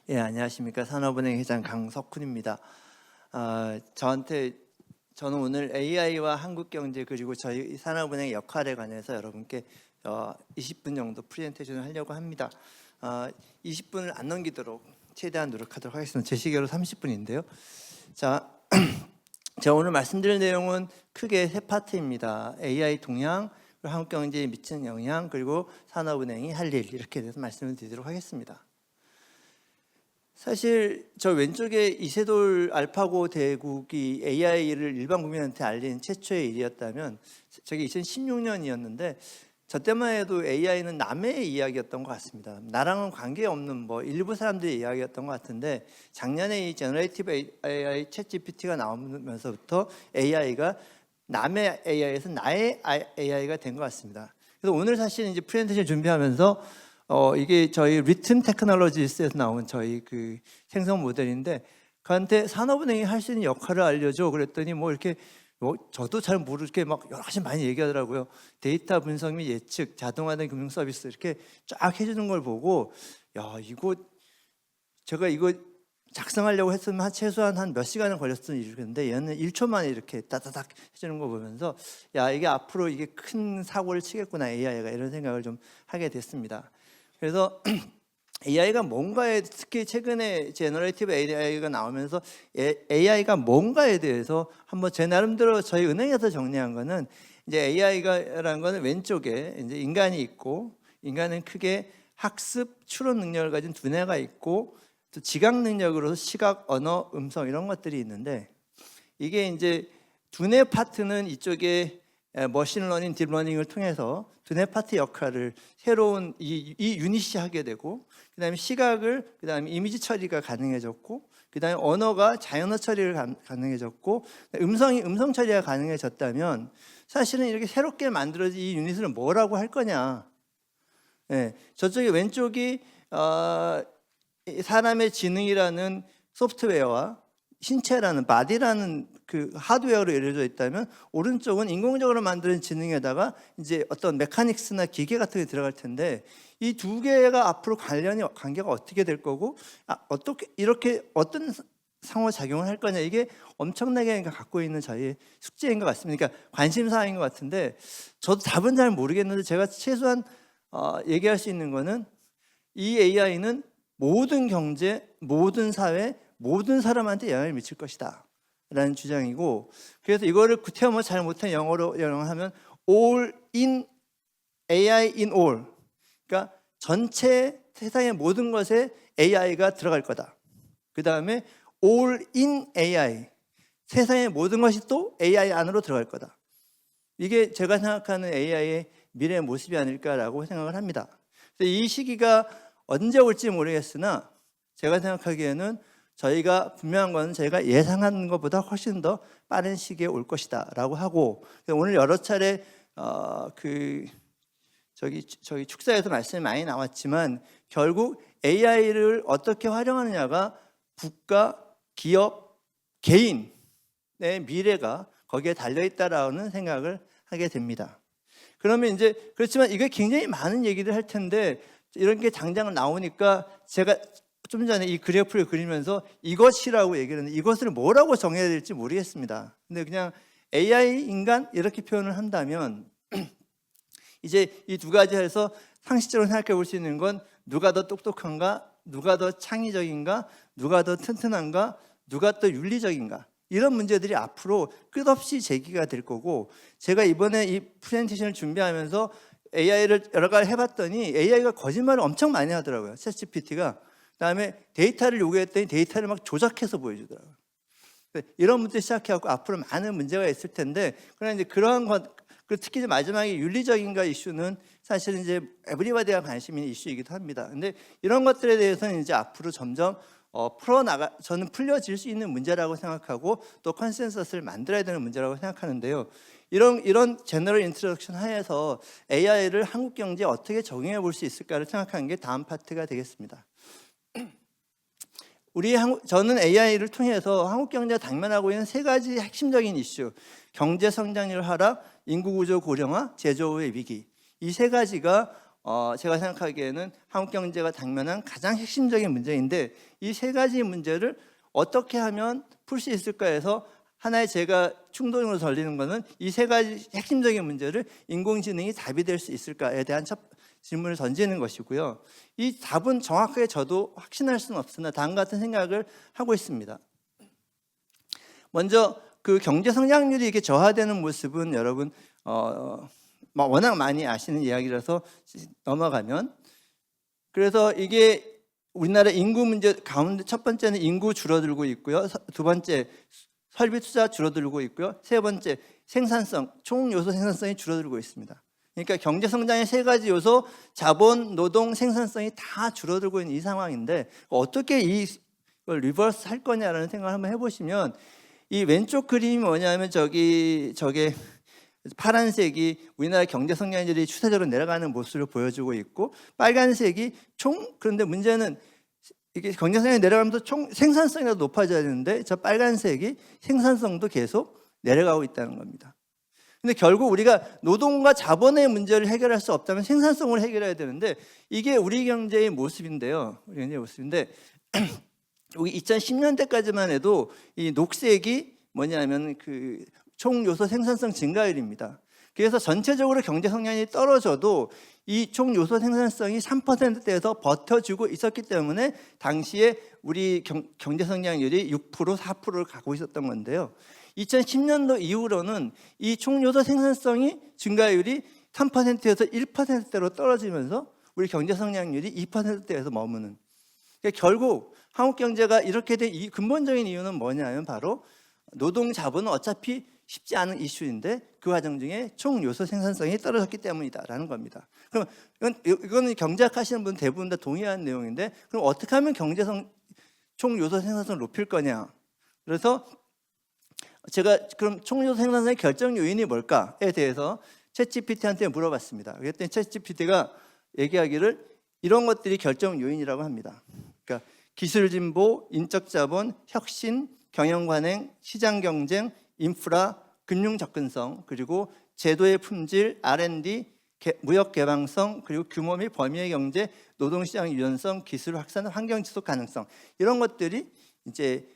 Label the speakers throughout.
Speaker 1: 예, 안녕하십니까. 산업은행 회장 강석훈입니다. 저는 오늘 AI와 한국경제 그리고 저희 산업은행의 역할에 관해서 여러분께 20분 정도 프레젠테이션을 하려고 합니다. 20분을 안 넘기도록 최대한 노력하도록 하겠습니다. 제 시계로 30분인데요. 자, 제가 오늘 말씀드릴 내용은 크게 세 파트입니다. AI 동향, 그리고 한국경제에 미치는 영향, 그리고 산업은행이 할 일, 이렇게 대해서 말씀을 드리도록 하겠습니다. 사실 저 왼쪽에 이세돌 알파고 대국이 AI를 일반 국민한테 알린 최초의 일이었다면 저게 2016년이었는데 저 때만 해도 AI는 남의 이야기였던 것 같습니다. 나랑은 관계없는 일부 사람들의 이야기였던 것 같은데 작년에 이 제너레이티브 AI 챗GPT가 나오면서부터 AI가 남의 AI에서 나의 AI가 된 것 같습니다. 그래서 오늘 사실 이제 프레젠테이션 준비하면서 이게 저희 리튼 테크놀로지스에서 나온 저희 그 생성 모델인데 그한테 산업은행이 할 수 있는 역할을 알려줘 그랬더니 이렇게 저도 잘 모르게 막 여러 가지 많이 얘기하더라고요. 데이터 분석 및 예측, 자동화된 금융 서비스 이렇게 쫙 해주는 걸 보고 제가 이거 작성하려고 했으면 최소한 한 몇 시간은 걸렸던 일인데 얘는 1초 만에 이렇게 따다닥 해주는 거 보면서 이게 앞으로 이게 큰 사고를 치겠구나 AI가 이런 생각을 좀 하게 됐습니다. 그래서 AI가 뭔가에 특히 최근에 제너레이티브 AI가 나오면서 AI가 뭔가에 대해서 한번 제 나름대로 저희 은행에서 정리한 거는 이제 AI가라는 거는 왼쪽에 이제 인간이 있고 인간은 크게 학습, 추론 능력을 가진 두뇌가 있고 또 지각 능력으로서 시각, 언어, 음성 이런 것들이 있는데 이게 이제 두뇌 파트는 이쪽에 머신러닝, 딥러닝을 통해서 두뇌 파트 역할을 새로운 이 유닛이 하게 되고 그다음에 시각을 그다음에 이미지 처리가 가능해졌고 그다음에 언어가 자연어 처리를 가능해졌고 음성 처리가 가능해졌다면 사실은 이렇게 새롭게 만들어진 이 유닛을 뭐라고 할 거냐? 저쪽에 왼쪽이 사람의 지능이라는 소프트웨어와 신체라는 바디라는 그 하드웨어로 이루어져 있다면 오른쪽은 인공적으로 만드는 지능에다가 이제 어떤 메카닉스나 기계 같은 게 들어갈 텐데 이 두 개가 앞으로 관계가 어떻게 될 거고 어떻게 이렇게 어떤 상호작용을 할 거냐 이게 엄청나게 갖고 있는 저희의 숙제인 것 같습니다. 그러니까 관심사인 것 같은데 저도 답은 잘 모르겠는데 제가 최소한 얘기할 수 있는 거는 이 AI는 모든 경제, 모든 사회, 모든 사람한테 영향을 미칠 것이다 라는 주장이고 그래서 이거를 구태여 잘 못한 영어로 하면 all in AI in all 그러니까 전체 세상의 모든 것에 AI가 들어갈 거다. 그 다음에 all in AI 세상의 모든 것이 또 AI 안으로 들어갈 거다. 이게 제가 생각하는 AI의 미래의 모습이 아닐까라고 생각을 합니다. 그래서 이 시기가 언제 올지 모르겠으나 제가 생각하기에는 저희가 분명한 건 저희가 예상한 것보다 훨씬 더 빠른 시기에 올 것이다 라고 하고 오늘 여러 차례 저희 축사에서 말씀이 많이 나왔지만 결국 AI를 어떻게 활용하느냐가 국가, 기업, 개인의 미래가 거기에 달려있다라는 생각을 하게 됩니다. 그러면 이제 그렇지만 이게 굉장히 많은 얘기를 할 텐데 이런 게 당장 나오니까 제가 좀 전에 이 그래프를 그리면서 이것이라고 얘기를 했는데 이것을 뭐라고 정해야 될지 모르겠습니다. 근데 그냥 AI 인간 이렇게 표현을 한다면 이제 이 두 가지 해서 상식적으로 생각해 볼 수 있는 건 누가 더 똑똑한가, 누가 더 창의적인가, 누가 더 튼튼한가, 누가 더 윤리적인가 이런 문제들이 앞으로 끝없이 제기가 될 거고 제가 이번에 이 프레젠테이션을 준비하면서 AI를 여러 가지 해봤더니 AI가 거짓말을 엄청 많이 하더라고요. 챗GPT가. 그다음에 데이터를 요구했더니 데이터를 막 조작해서 보여주더라고요. 이런 문제 시작해갖고 앞으로 많은 문제가 있을 텐데 그러나 이제 그러한 것 특히 마지막에 윤리적인가 이슈는 사실은 이제 에브리바디가 관심 있는 이슈이기도 합니다. 근데 이런 것들에 대해서는 이제 앞으로 점점 저는 풀려질 수 있는 문제라고 생각하고 또 컨센서스를 만들어야 되는 문제라고 생각하는데요. 이런 제너럴 인트로덕션 하에서 AI를 한국 경제에 어떻게 적용해 볼 수 있을까를 생각하는 게 다음 파트가 되겠습니다. 저는 AI를 통해서 한국 경제가 당면하고 있는 세 가지 핵심적인 이슈, 경제 성장률 하락, 인구 구조 고령화, 제조업의 위기, 이 세 가지가 제가 생각하기에는 한국 경제가 당면한 가장 핵심적인 문제인데 이 세 가지 문제를 어떻게 하면 풀 수 있을까 해서 하나의 제가 충동으로 돌리는 것은 이 세 가지 핵심적인 문제를 인공지능이 답이 될 수 있을까에 대한 첫 질문을 던지는 것이고요. 이 답은 정확하게 저도 확신할 수는 없으나 다음과 같은 생각을 하고 있습니다. 먼저 그 경제 성장률이 이렇게 저하되는 모습은 여러분 워낙 많이 아시는 이야기라서 넘어가면, 그래서 이게 우리나라 인구 문제 가운데 첫 번째는 인구 줄어들고 있고요. 두 번째 설비 투자 줄어들고 있고요. 세 번째 생산성, 총 요소 생산성이 줄어들고 있습니다. 그러니까 경제 성장의 세 가지 요소, 자본, 노동, 생산성이 다 줄어들고 있는 이 상황인데 어떻게 이걸 리버스 할 거냐라는 생각을 한번 해보시면, 이 왼쪽 그림이 뭐냐면 저게 파란색이 우리나라 경제 성장률이 추세적으로 내려가는 모습을 보여주고 있고, 빨간색이 그런데 문제는 이게 경제 성장률이 내려가면서 총 생산성이 높아져야 되는데 저 빨간색이 생산성도 계속 내려가고 있다는 겁니다. 근데 결국 우리가 노동과 자본의 문제를 해결할 수 없다면 생산성을 해결해야 되는데 이게 우리 경제의 모습인데요. 우리 경제의 모습인데 여기 2010년대까지만 해도 이 녹색이 뭐냐면 그 총 요소 생산성 증가율입니다. 그래서 전체적으로 경제 성장이 떨어져도 이 총 요소 생산성이 3%대에서 버텨주고 있었기 때문에 당시에 우리 경제 성장률이 6%, 4%를 가고 있었던 건데요. 2010년도 이후로는 이 총 요소 생산성이 증가율이 3%에서 1%대로 떨어지면서 우리 경제 성장률이 2%대에서 머무는. 그러니까 결국 한국 경제가 이렇게 된 이 근본적인 이유는 뭐냐면 바로 노동 자본은 어차피 쉽지 않은 이슈인데 그 과정 중에 총 요소 생산성이 떨어졌기 때문이다라는 겁니다. 그럼 이거는 경제학 하시는 분 대부분 다 동의하는 내용인데, 그럼 어떻게 하면 총 요소 생산성을 높일 거냐? 그래서 제가 그럼 총 요소 생산성의 결정 요인이 뭘까에 대해서 챗GPT한테 물어봤습니다. 그랬더니 챗GPT가 얘기하기를 이런 것들이 결정 요인이라고 합니다. 그러니까 기술 진보, 인적 자본, 혁신, 경영 관행, 시장 경쟁, 인프라, 금융 접근성, 그리고 제도의 품질, R&D, 무역 개방성, 그리고 규모 및 범위의 경제, 노동시장 유연성, 기술 확산, 환경 지속 가능성, 이런 것들이 이제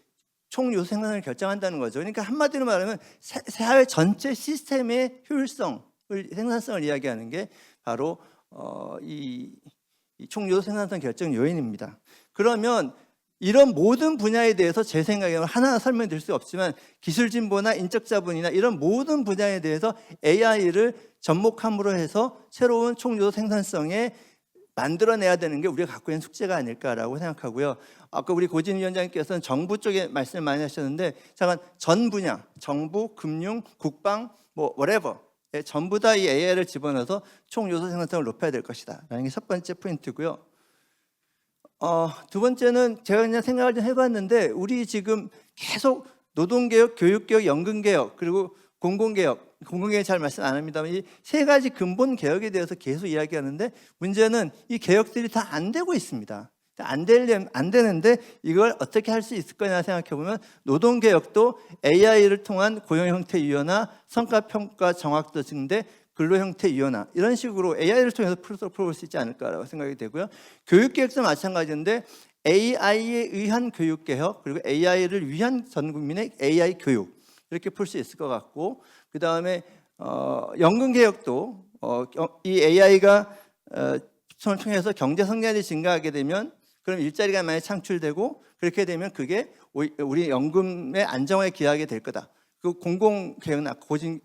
Speaker 1: 총 요소 생산을 결정한다는 거죠. 그러니까 한마디로 말하면 사회 전체 시스템의 효율성을, 생산성을 이야기하는 게 바로 이 총 요소 생산성 결정 요인입니다. 그러면 이런 모든 분야에 대해서 제 생각에는 하나 설명드릴 수 없지만 기술 진보나 인적 자본이나 이런 모든 분야에 대해서 AI를 접목함으로 해서 새로운 총 요소 생산성에 만들어내야 되는 게 우리가 갖고 있는 숙제가 아닐까라고 생각하고요. 아까 우리 고진 위원장님께서는 정부 쪽에 말씀을 많이 하셨는데, 잠깐 전 분야, 정부, 금융, 국방, whatever 전부 다 이 AI를 집어넣어서 총 요소 생산성을 높여야 될 것이다 라는 게 첫 번째 포인트고요. 두 번째는 제가 그냥 생각을 좀 해봤는데, 우리 지금 계속 노동개혁, 교육개혁, 연금개혁, 그리고 공공개혁 잘 말씀 안 합니다만 이 세 가지 근본 개혁에 대해서 계속 이야기하는데, 문제는 이 개혁들이 다 안 되고 있습니다. 안 되는데 이걸 어떻게 할 수 있을 거냐 생각해보면, 노동개혁도 AI를 통한 고용 형태 유연화, 성과평가 정확도 증대, 근로 형태 유연화, 이런 식으로 AI를 통해서 풀어볼 수 있지 않을까라고 생각이 되고요. 교육개혁도 마찬가지인데 AI에 의한 교육개혁, 그리고 AI를 위한 전 국민의 AI 교육, 이렇게 풀 수 있을 것 같고, 그 다음에 연금개혁도 이 AI가 을 통해서 경제 성장이 증가하게 되면 그럼 일자리가 많이 창출되고, 그렇게 되면 그게 우리 연금의 안정화에 기여하게 될 거다. 그 공공개혁은 아까 고진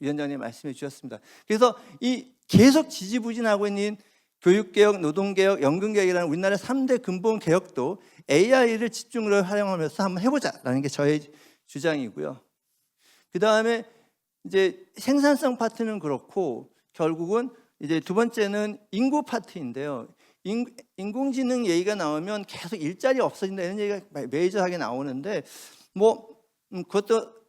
Speaker 1: 위원장님 말씀해 주셨습니다. 그래서 이 계속 지지부진하고 있는 교육개혁, 노동개혁, 연금개혁이라는 우리나라의 3대 근본 개혁도 AI를 집중으로 활용하면서 한번 해보자라는 게 저의 주장이고요. 그 다음에 이제 생산성 파트는 그렇고, 결국은 이제 두 번째는 인구 파트인데요. 인공지능 얘기가 나오면 계속 일자리 없어진다 이런 얘기가 메이저하게 나오는데 그것도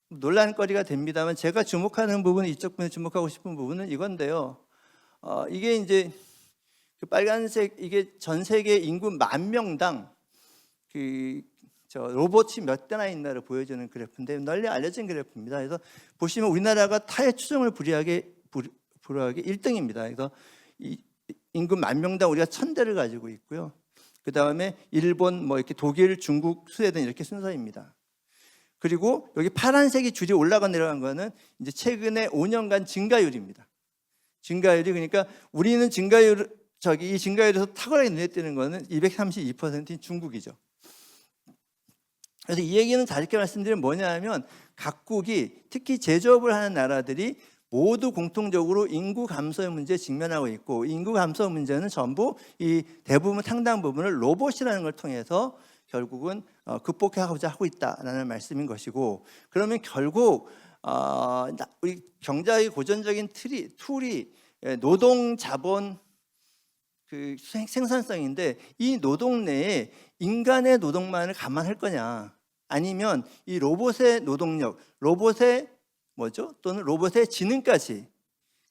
Speaker 1: 논란거리가 됩니다만, 제가 주목하는 부분은, 이쪽 분에 주목하고 싶은 부분은 이건데요. 이게 이제 그 빨간색, 이게 전 세계 인구 10,000명당 로봇이 몇 대나 있나를 보여주는 그래프인데 널리 알려진 그래프입니다. 그래서 보시면 우리나라가 타의 추종을 불허하게 1등입니다. 그래서 인구 10,000명당 우리가 1,000대를 가지고 있고요. 그 다음에 일본, 뭐 이렇게 독일, 중국, 스웨덴 이렇게 순서입니다. 그리고 여기 파란색이 줄이 올라가 내려간 거는 이제 최근에 5년간 증가율입니다. 증가율이 그러니까 우리는 이 증가율에서 탁월하게 눈에 띄는 거는 232%인 중국이죠. 그래서 이 얘기는 다르게 말씀드리면 뭐냐면 각국이 특히 제조업을 하는 나라들이 모두 공통적으로 인구 감소의 문제에 직면하고 있고, 인구 감소 문제는 전부 이 대부분 상당 부분을 로봇이라는 걸 통해서 결국은 극복하고자 하고 있다라는 말씀인 것이고, 그러면 결국 우리 경제의 고전적인 툴이 노동 자본 그 생산성인데, 이 노동 내에 인간의 노동만을 감안할 거냐, 아니면 이 로봇의 노동력, 로봇의 또는 로봇의 지능까지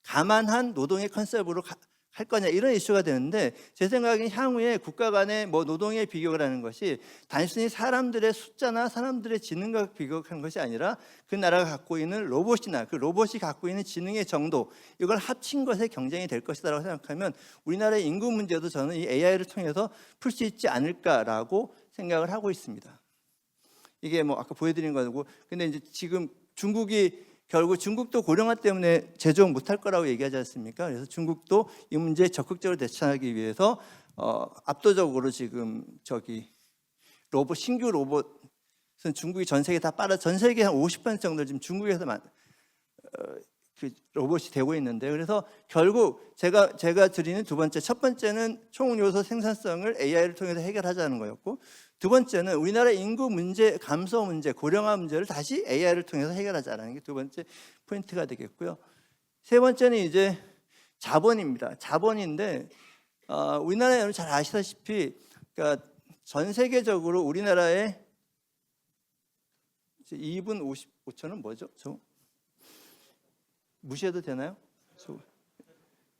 Speaker 1: 감안한 노동의 컨셉으로 할 거냐, 이런 이슈가 되는데, 제 생각엔 향후에 국가 간의 노동의 비교라는 것이 단순히 사람들의 숫자나 사람들의 지능과 비교하는 것이 아니라 그 나라가 갖고 있는 로봇이나 그 로봇이 갖고 있는 지능의 정도, 이걸 합친 것의 경쟁이 될 것이다라고 생각하면 우리나라의 인구 문제도 저는 이 AI를 통해서 풀 수 있지 않을까라고 생각을 하고 있습니다. 이게 아까 보여드린 거고, 근데 이제 지금 결국 중국도 고령화 때문에 제조업 못할 거라고 얘기하지 않습니까? 그래서 중국도 이 문제에 적극적으로 대처하기 위해서 압도적으로 지금 신규 로봇은 중국이 전 세계 전 세계 한 50% 정도 지금 중국에서 그 로봇이 되고 있는데, 그래서 결국 제가 드리는 첫 번째는 총요소 생산성을 AI를 통해서 해결하자는 거였고, 두 번째는 우리나라의 인구 문제, 감소 문제, 고령화 문제를 다시 AI를 통해서 해결하자는 게 두 번째 포인트가 되겠고요. 세 번째는 이제 자본입니다. 자본인데 우리나라 여러분 잘 아시다시피, 그러니까 전 세계적으로 우리나라의 2분 55초는 뭐죠? 무시해도 되나요?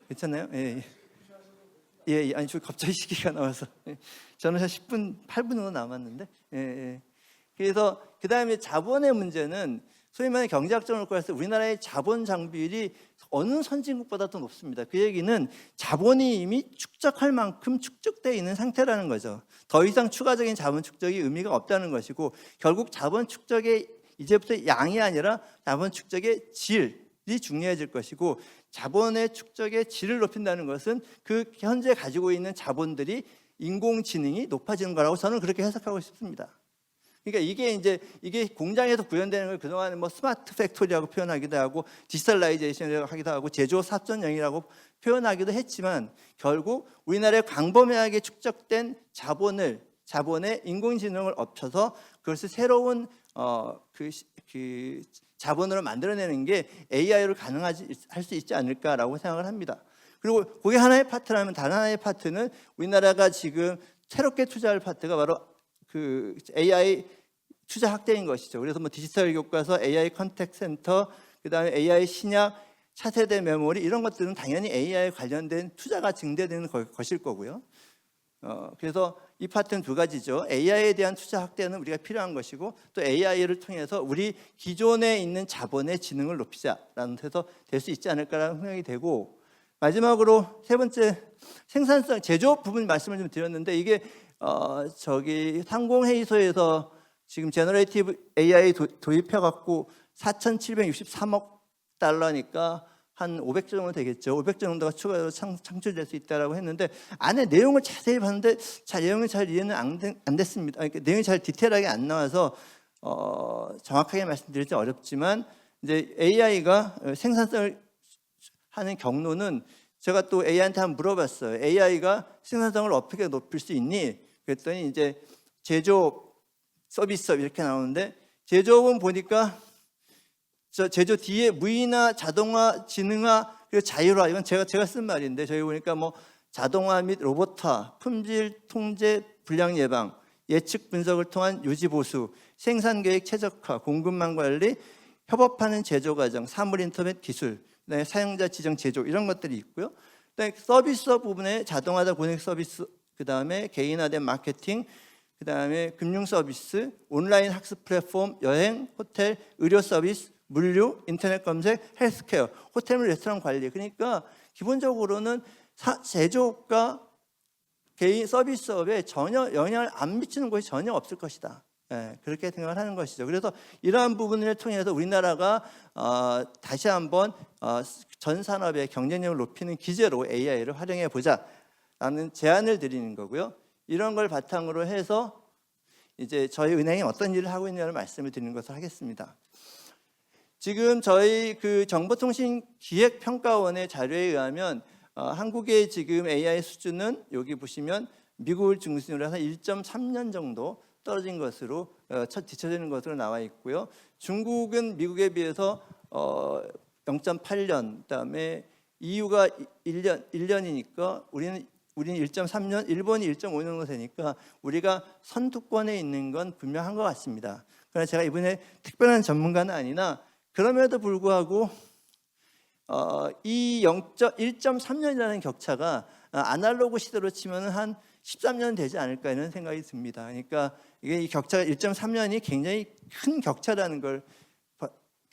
Speaker 1: 괜찮나요? 예. 아니, 저 갑자기 시기가 나와서. 저는 한 8분 정도 남았는데. 예. 그래서 그 다음에 자본의 문제는 소위 말하는 경제학적으로 봤을 때 우리나라의 자본 장비율이 어느 선진국보다도 높습니다. 그 얘기는 자본이 이미 축적할 만큼 축적되어 있는 상태라는 거죠. 더 이상 추가적인 자본 축적이 의미가 없다는 것이고, 결국 자본 축적의 이제부터 양이 아니라 자본 축적의 질이 중요해질 것이고, 자본의 축적의 질을 높인다는 것은 그 현재 가지고 있는 자본들이 인공지능이 높아지는 거라고 저는 그렇게 해석하고 싶습니다. 그러니까 이게 공장에서 구현되는 걸 그동안 스마트 팩토리라고 표현하기도 하고, 디지털라이제이션이라고 하기도 하고, 제조 4.0이라고 표현하기도 했지만, 결국 우리나라에 광범위하게 축적된 자본에 인공지능을 엎쳐서 그것을 새로운 자본으로 만들어내는 게 AI로 할 수 있지 않을까라고 생각을 합니다. 그리고 그게 하나의 파트라면, 다른 하나의 파트는 우리나라가 지금 새롭게 투자할 파트가 바로 그 AI 투자 확대인 것이죠. 그래서 디지털 교과서, AI 컨택트 센터, 그다음에 AI 신약, 차세대 메모리, 이런 것들은 당연히 AI 관련된 투자가 증대되는 것일 거고요. 그래서 이 파트는 두 가지죠. AI에 대한 투자 확대는 우리가 필요한 것이고, 또 AI를 통해서 우리 기존에 있는 자본의 지능을 높이자라는 데서 될 수 있지 않을까라는 생각이 되고, 마지막으로 세 번째, 생산성, 제조업 부분 말씀을 좀 드렸는데, 이게 상공회의소에서 지금 제너레이티브 AI 도입해갖고 4,763억 달러니까 한 500조 정도 되겠죠. 500조 정도가 추가로 창출될 수 있다라고 했는데, 안에 내용을 자세히 봤는데 내용이 잘 이해는 안 됐습니다. 그러니까 내용이 잘 디테일하게 안 나와서 정확하게 말씀드리기 어렵지만, 이제 AI가 생산성을 하는 경로는, 제가 또 AI한테 한번 물어봤어요. AI가 생산성을 어떻게 높일 수 있니? 그랬더니 이제 제조업, 서비스업 이렇게 나오는데, 제조업은 보니까 제조 뒤에 무인화, 자동화, 지능화, 그리고 자율화, 이건 제가 쓴 말인데, 저희 보니까 자동화 및 로봇화, 품질 통제, 불량 예방, 예측 분석을 통한 유지 보수, 생산 계획 최적화, 공급망 관리, 협업하는 제조 과정, 사물 인터넷 기술, 그다음에 사용자 지정 제조, 이런 것들이 있고요. 그다음에 서비스업 부분에 자동화된 고객 서비스, 그다음에 개인화된 마케팅, 그다음에 금융 서비스, 온라인 학습 플랫폼, 여행, 호텔, 의료 서비스, 물류, 인터넷 검색, 헬스케어, 호텔 및 레스토랑 관리. 그러니까 기본적으로는 제조업과 개인 서비스업에 전혀 영향을 안 미치는 곳이 전혀 없을 것이다. 그렇게 생각을 하는 것이죠. 그래서 이러한 부분을 통해서 우리나라가 다시 한번 전 산업의 경쟁력을 높이는 기제로 AI를 활용해 보자라는 제안을 드리는 거고요. 이런 걸 바탕으로 해서 이제 저희 은행이 어떤 일을 하고 있느냐를 말씀을 드리는 것을 하겠습니다. 지금 저희 그 정보통신기획평가원의 자료에 의하면 한국의 지금 AI 수준은 여기 보시면 미국을 중심으로 해서 1.3년 정도 떨어진 것으로 뒤처지는 것으로 나와 있고요. 중국은 미국에 비해서 0.8년, 그다음에 EU가 1년이니까 우리는 1.3년, 일본이 1.5년 정도 되니까 우리가 선두권에 있는 건 분명한 것 같습니다. 그러나 제가 이번에 특별한 전문가는 아니나 그럼에도 불구하고 이 1.3년이라는 격차가 아날로그 시대로 치면 한 13년 되지 않을까 이런 생각이 듭니다. 그러니까 이게 이 격차가 1.3년이 굉장히 큰 격차라는 걸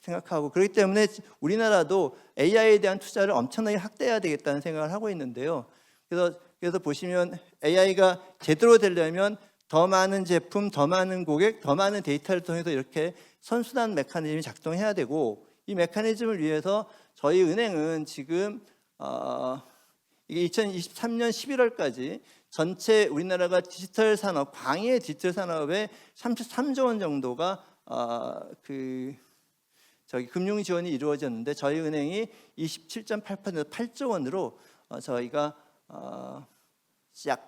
Speaker 1: 생각하고 그렇기 때문에 우리나라도 AI에 대한 투자를 엄청나게 확대해야 되겠다는 생각을 하고 있는데요. 그래서 보시면 AI가 제대로 되려면 더 많은 제품, 더 많은 고객, 더 많은 데이터를 통해서 이렇게 선순환 메커니즘이 작동해야 되고 이 메커니즘을 위해서 저희 은행은 지금 이게 2023년 11월까지 전체 우리나라가 디지털 산업, 광의 디지털 산업에 33조 원 정도가 금융 지원이 이루어졌는데 저희 은행이 27.8% 8조 원으로 저희가 약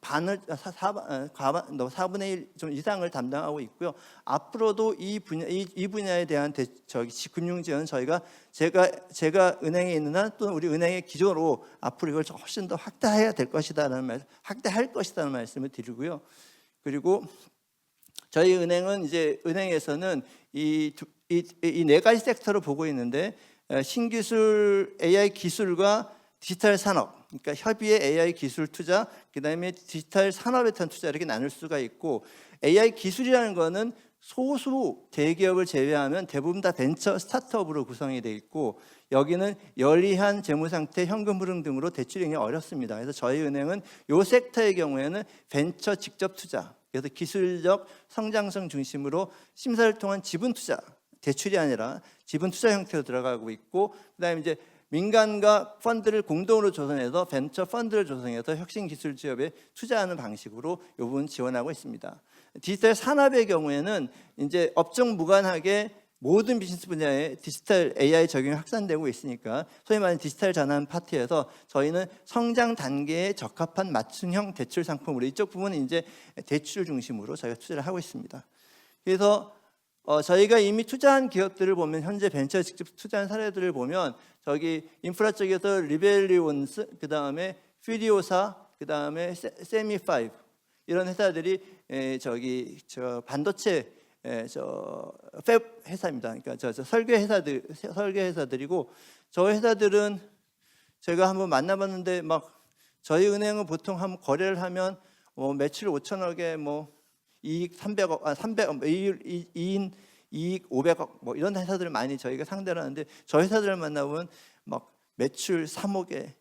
Speaker 1: 반을 4분의 1 좀 이상을 담당하고 있고요. 앞으로도 이 분야에 대한 금융 지원 제가 은행에 있는 한 또는 우리 은행의 기조로 앞으로 이걸 훨씬 더 확대해야 될 것이다라는 확대할 것이다는 말씀을 드리고요. 그리고 저희 은행은 이제 은행에서는 이 네 가지 섹터를 보고 있는데 신기술 AI 기술과 디지털 산업, 그러니까 협의의 AI 기술 투자, 그다음에 디지털 산업에 대한 투자 이렇게 나눌 수가 있고 AI 기술이라는 거는 소수 대기업을 제외하면 대부분 다 벤처 스타트업으로 구성이 되어 있고 여기는 열리한 재무 상태, 현금 흐름 등으로 대출이 어렵습니다. 그래서 저희 은행은 이 섹터의 경우에는 벤처 직접 투자, 그래서 기술적 성장성 중심으로 심사를 통한 지분 투자, 대출이 아니라 지분 투자 형태로 들어가고 있고 그다음에 이제 민간과 펀드를 공동으로 조성해서 벤처 펀드를 조성해서 혁신 기술 기업에 투자하는 방식으로 이 부분 지원하고 있습니다. 디지털 산업의 경우에는 이제 업종 무관하게 모든 비즈니스 분야에 디지털 AI 적용이 확산되고 있으니까 소위 말하는 디지털 전환 파트에서 저희는 성장 단계에 적합한 맞춤형 대출 상품으로 이쪽 부분은 이제 대출 중심으로 저희가 투자를 하고 있습니다. 그래서 저희가 이미 투자한 기업들을 보면 현재 벤처 직접 투자한 사례들을 보면 저기 인프라 쪽에서 리벨리온스, 그 다음에 퓨리오사, 그 다음에 세미파이브 이런 회사들이 반도체 팹 회사입니다. 그러니까 설계 회사들이고 저 회사들은 제가 한번 만나봤는데 막 저희 은행은 보통 한번 거래를 하면 매출 5천억에 이익 300억, 이익 500억 이런 회사들을 많이 저희가 상대를 하는데 저 회사들을 만나보면 막 매출 3억에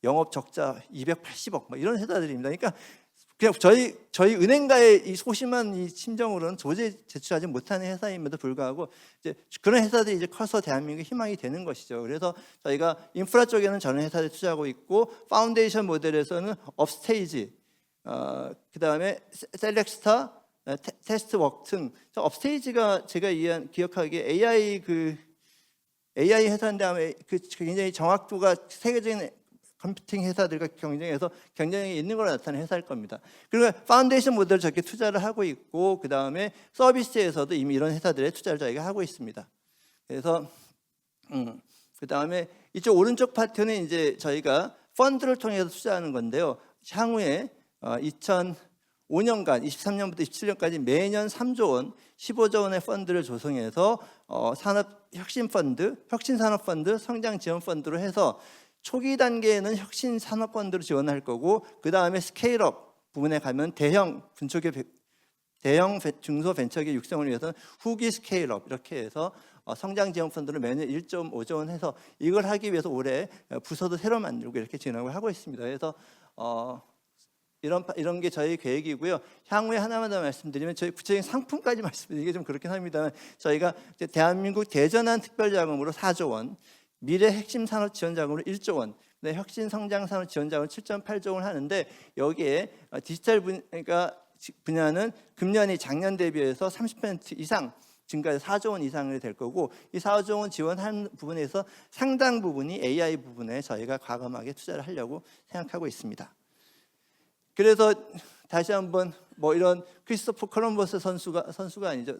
Speaker 1: 영업 적자 280억 이런 회사들입니다. 그러니까 그냥 저희 은행가의 이 소심한 이 심정으로는 도저히 제출하지 못하는 회사임에도 불구하고 이제 그런 회사들이 이제 커서 대한민국의 희망이 되는 것이죠. 그래서 저희가 인프라 쪽에는 저런 회사를 투자하고 있고 파운데이션 모델에서는 업스테이지, 그 다음에 셀렉스타, 테스트웍 등 업스테이지가 제가 기억하기에 AI 회사인데 아마 굉장히 정확도가 세계적인 컴퓨팅 회사들과 경쟁해서 경쟁력이 있는 걸로 나타나는 회사일 겁니다. 그리고 파운데이션 모델을 저렇게 투자를 하고 있고 그 다음에 서비스에서도 이미 이런 회사들의 투자를 저희가 하고 있습니다. 그래서 그 다음에 이쪽 오른쪽 파트는 이제 저희가 펀드를 통해서 투자하는 건데요. 향후에 2005년간 23년부터 27년까지 매년 3조 원, 15조 원의 펀드를 조성해서 산업 혁신 펀드, 혁신 산업 펀드, 성장 지원 펀드로 해서 초기 단계에는 혁신 산업 펀드로 지원할 거고 그 다음에 스케일업 부분에 가면 대형 중소 벤처기업 육성을 위해서는 후기 스케일업 이렇게 해서 성장 지원 펀드를 매년 1.5조 원 해서 이걸 하기 위해서 올해 부서도 새로 만들고 이렇게 진행을 하고 있습니다. 그래서 이런 게 저희 계획이고요. 향후에 하나만 더 말씀드리면 저희 구체적인 상품까지 말씀드리기 좀 그렇긴 합니다만 저희가 이제 대한민국 대전환 특별자금으로 4조 원, 미래 핵심 산업 지원 자금으로 1조 원, 혁신 성장 산업 지원 자금 7.8조 원을 하는데 여기에 디지털 분야는 금년이 작년 대비해서 30% 이상 증가해서 4조 원 이상이 될 거고 이 4조 원 지원한 부분에서 상당 부분이 AI 부분에 저희가 과감하게 투자를 하려고 생각하고 있습니다. 그래서 다시 한번 뭐 이런 크리스토퍼 콜럼버스 선수가 아니죠.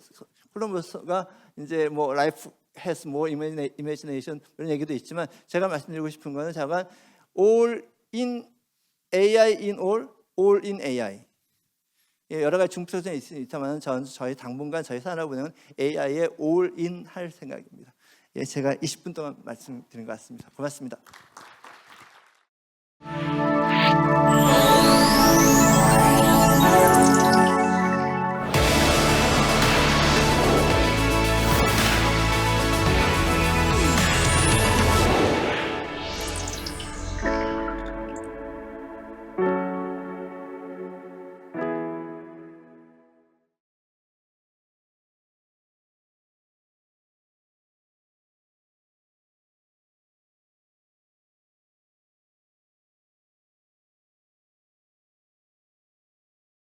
Speaker 1: 콜럼버스가 이제 뭐 life has more imagination 이런 얘기도 있지만 제가 말씀드리고 싶은 거는 잠깐 all in AI in all in AI. 여러 가지 중소점이 있지만 저희 당분간 저희 산업은행은 AI에 all in 할 생각입니다. 제가 20분 동안 말씀드린 것 같습니다. 고맙습니다.